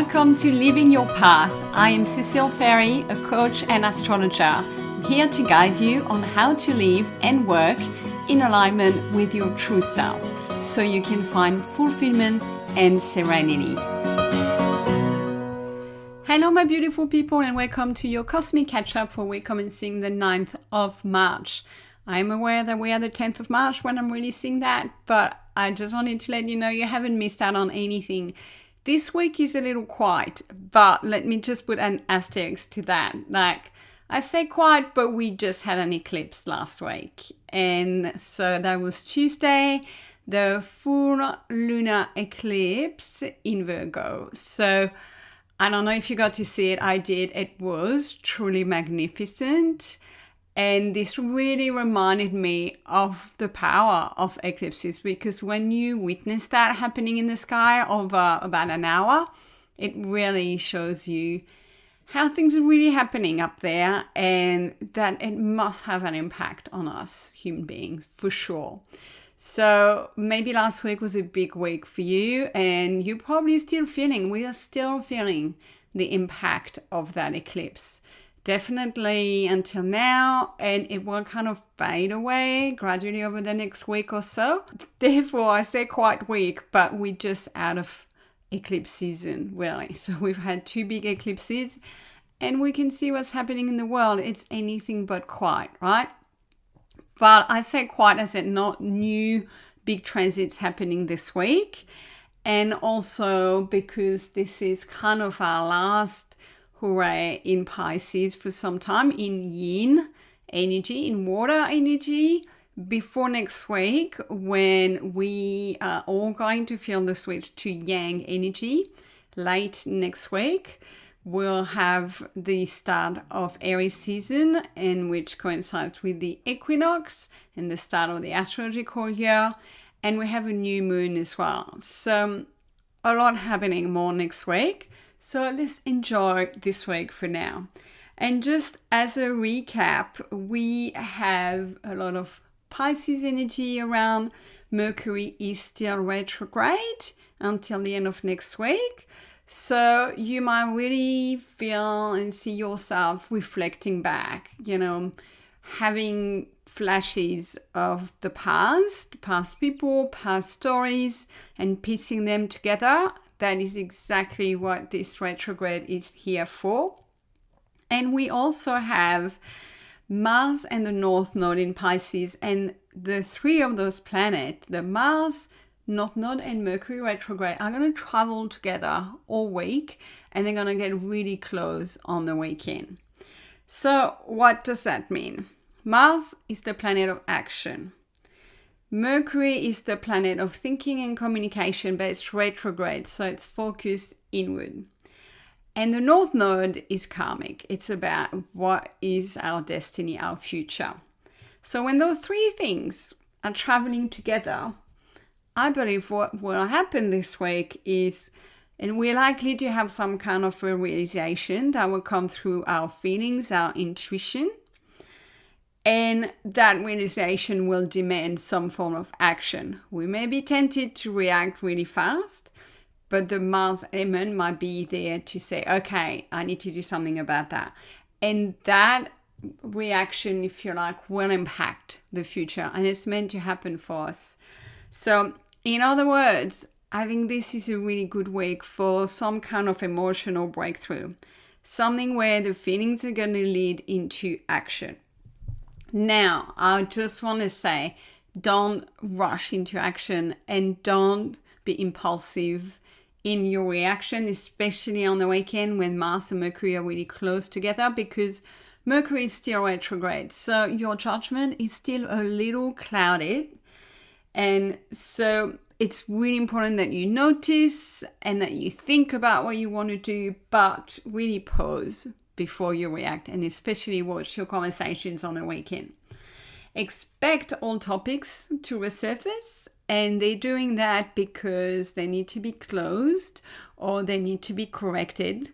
Welcome to Living Your Path. I am Cecile Ferry, a coach and astrologer. I'm here to guide you on how to live and work in alignment with your true self so you can find fulfillment and serenity. Hello, my beautiful people, and welcome to your Cosmic Catch-Up for week commencing the 9th of March. I'm aware that we are the 10th of March when I'm releasing that, but I just wanted to let you know you haven't missed out on anything. This week is a little quiet, but let me just put an asterisk to that. Like, I say quiet, but we just had an eclipse last week. And so that was Tuesday, the full lunar eclipse in Virgo. So I don't know if you got to see it. I did. It was truly magnificent. And this really reminded me of the power of eclipses, because when you witness that happening in the sky over about an hour, it really shows you how things are really happening up there and that it must have an impact on us human beings for sure. So maybe last week was a big week for you and you're probably we are still feeling the impact of that eclipse. Definitely until now, and it will kind of fade away gradually over the next week or so. Therefore, I say quite weak, but we're just out of eclipse season, really. So we've had two big eclipses, and we can see what's happening in the world. It's anything but quiet, right? But I say quiet as in not new big transits happening this week. And also because this is kind of our last hooray in Pisces for some time, in yin energy, in water energy, before next week when we are all going to feel the switch to yang energy. Late next week, we'll have the start of Aries season, and which coincides with the equinox and the start of the astrological year. And we have a new moon as well. So a lot happening more next week. So let's enjoy this week for now. And just as a recap, we have a lot of Pisces energy around. Mercury is still retrograde until the end of next week. So you might really feel and see yourself reflecting back, having flashes of the past people, past stories, and piecing them together. That is exactly what this retrograde is here for. And we also have Mars and the North Node in Pisces, and the three of those planets, the Mars, North Node, and Mercury Retrograde, are going to travel together all week, and they're going to get really close on the weekend. So what does that mean? Mars is the planet of action. Mercury is the planet of thinking and communication, but it's retrograde, so it's focused inward. And the North Node is karmic. It's about what is our destiny, our future. So when those three things are traveling together, I believe what will happen this week is, and we're likely to have some kind of a realization that will come through our feelings, our intuition. And that realization will demand some form of action. We may be tempted to react really fast, but the Mars element might be there to say, okay, I need to do something about that. And that reaction, if you like, will impact the future, and it's meant to happen for us. So, in other words, I think this is a really good week for some kind of emotional breakthrough. Something where the feelings are going to lead into action. Now, I just want to say, don't rush into action and don't be impulsive in your reaction, especially on the weekend when Mars and Mercury are really close together, because Mercury is still retrograde. So your judgment is still a little clouded. And so it's really important that you notice and that you think about what you want to do, but really pause before you react, and especially watch your conversations on the weekend. Expect all topics to resurface, and they're doing that because they need to be closed or they need to be corrected.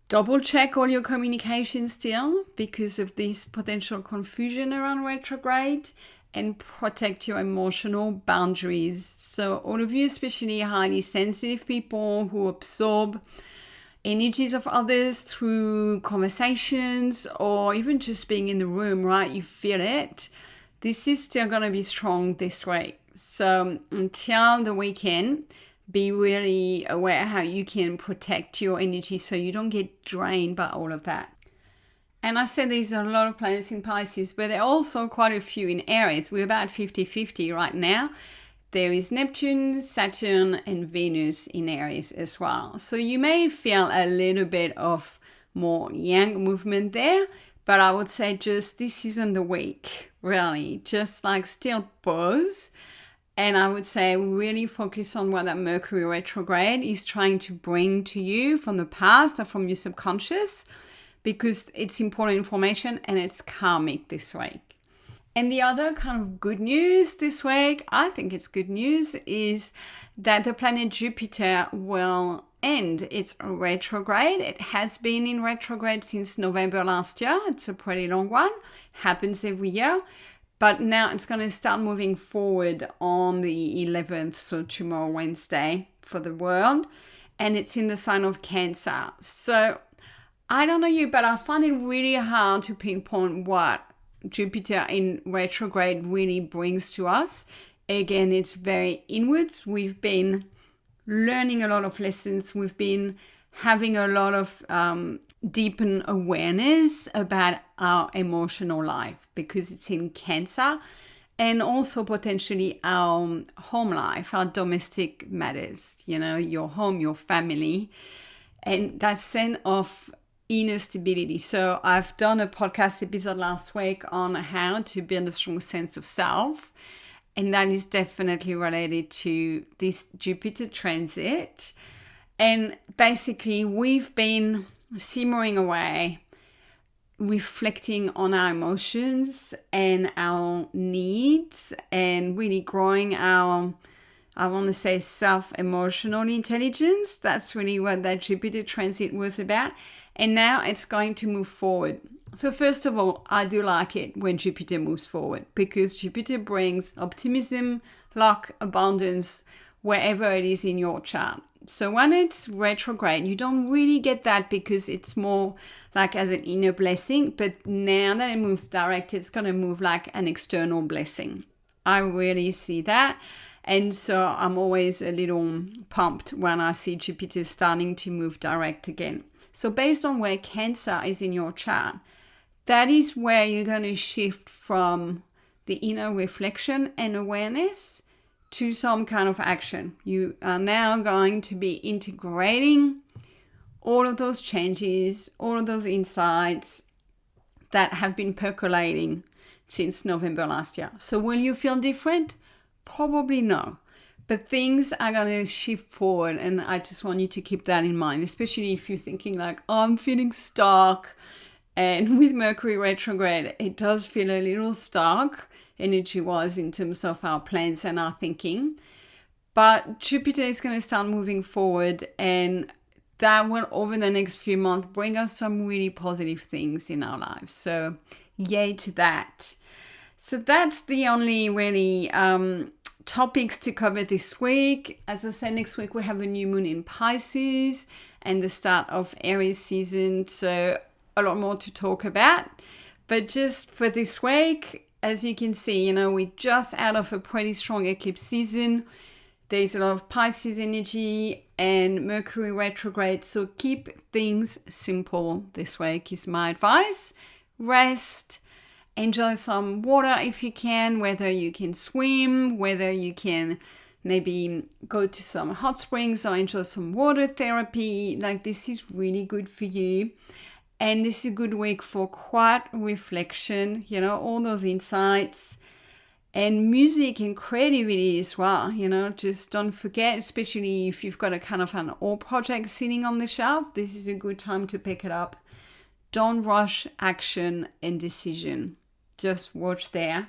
Double check all your communication still because of this potential confusion around retrograde, and protect your emotional boundaries. So all of you, especially highly sensitive people who absorb energies of others through conversations or even just being in the room, right? You feel it. This is still going to be strong this week. So until the weekend, be really aware how you can protect your energy so you don't get drained by all of that. And I said there's a lot of planets in Pisces, but there are also quite a few in Aries. We're about 50-50 right now. There is Neptune, Saturn, and Venus in Aries as well. So you may feel a little bit of more yang movement there, but I would say just this isn't the week, really. Just like still pause. And I would say really focus on what that Mercury retrograde is trying to bring to you from the past or from your subconscious, because it's important information and it's karmic this week. And the other kind of good news this week, I think it's good news, is that the planet Jupiter will end its retrograde. It has been in retrograde since November last year. It's a pretty long one. Happens every year. But now it's going to start moving forward on the 11th, so tomorrow, Wednesday, for the world. And it's in the sign of Cancer. So I don't know you, but I find it really hard to pinpoint what Jupiter in retrograde really brings to us. Again, it's very inwards. We've been learning a lot of lessons. We've been having a lot of deepen awareness about our emotional life because it's in Cancer, and also potentially our home life, our domestic matters, you know, your home, your family, and that sense of inner stability. So I've done a podcast episode last week on how to build a strong sense of self, and that is definitely related to this Jupiter transit. And basically we've been simmering away, reflecting on our emotions and our needs, and really growing our, I want to say, self-emotional intelligence. That's really what that Jupiter transit was about. And now it's going to move forward. So first of all, I do like it when Jupiter moves forward, because Jupiter brings optimism, luck, abundance, wherever it is in your chart. So when it's retrograde, you don't really get that because it's more like as an inner blessing. But now that it moves direct, it's going to move like an external blessing. I really see that. And so I'm always a little pumped when I see Jupiter starting to move direct again. So based on where Cancer is in your chart, that is where you're going to shift from the inner reflection and awareness to some kind of action. You are now going to be integrating all of those changes, all of those insights that have been percolating since November last year. So will you feel different? Probably no. But things are going to shift forward, and I just want you to keep that in mind, especially if you're thinking like, oh, I'm feeling stuck. And with Mercury retrograde, it does feel a little stuck energy-wise in terms of our plans and our thinking. But Jupiter is going to start moving forward, and that will, over the next few months, bring us some really positive things in our lives. So yay to that. So that's the only really topics to cover this week. As I said, next week we have a new moon in Pisces and the start of Aries season. So a lot more to talk about. But just for this week, as you can see, you know, we're just out of a pretty strong eclipse season. There's a lot of Pisces energy and Mercury retrograde. So keep things simple this week is my advice. Rest, enjoy some water if you can, whether you can swim, whether you can maybe go to some hot springs or enjoy some water therapy. Like, this is really good for you. And this is a good week for quiet reflection, you know, all those insights and music and creativity as well. You know, just don't forget, especially if you've got a kind of an old project sitting on the shelf, this is a good time to pick it up. Don't rush action and decision. Just watch there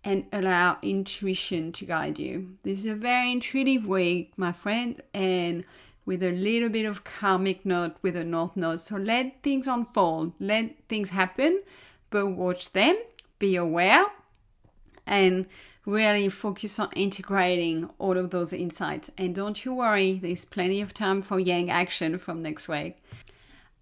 and allow intuition to guide you. This is a very intuitive week, my friend, and with a little bit of karmic note with a north node. So let things unfold, let things happen, but watch them, be aware, and really focus on integrating all of those insights. And don't you worry, there's plenty of time for yang action from next week.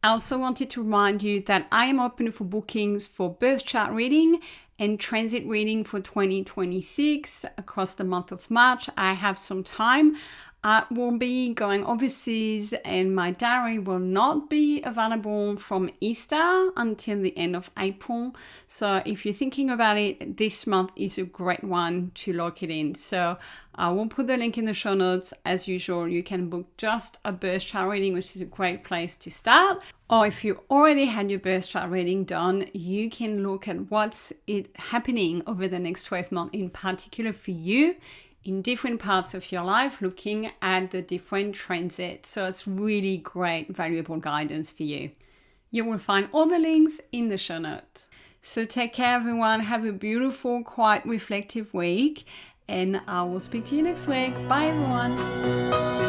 I also wanted to remind you that I am open for bookings for birth chart reading and transit reading for 2026 across the month of March. I have some time. I will be going overseas and my diary will not be available from Easter until the end of April. So if you're thinking about it, this month is a great one to lock it in. So I will put the link in the show notes. As usual, you can book just a birth chart reading, which is a great place to start. Or if you already had your birth chart reading done, you can look at what's happening over the next 12 months in particular for you in different parts of your life, looking at the different transits. So it's really great, valuable guidance for you. You will find all the links in the show notes. So take care, everyone. Have a beautiful, quiet, reflective week. And I will speak to you next week. Bye, everyone.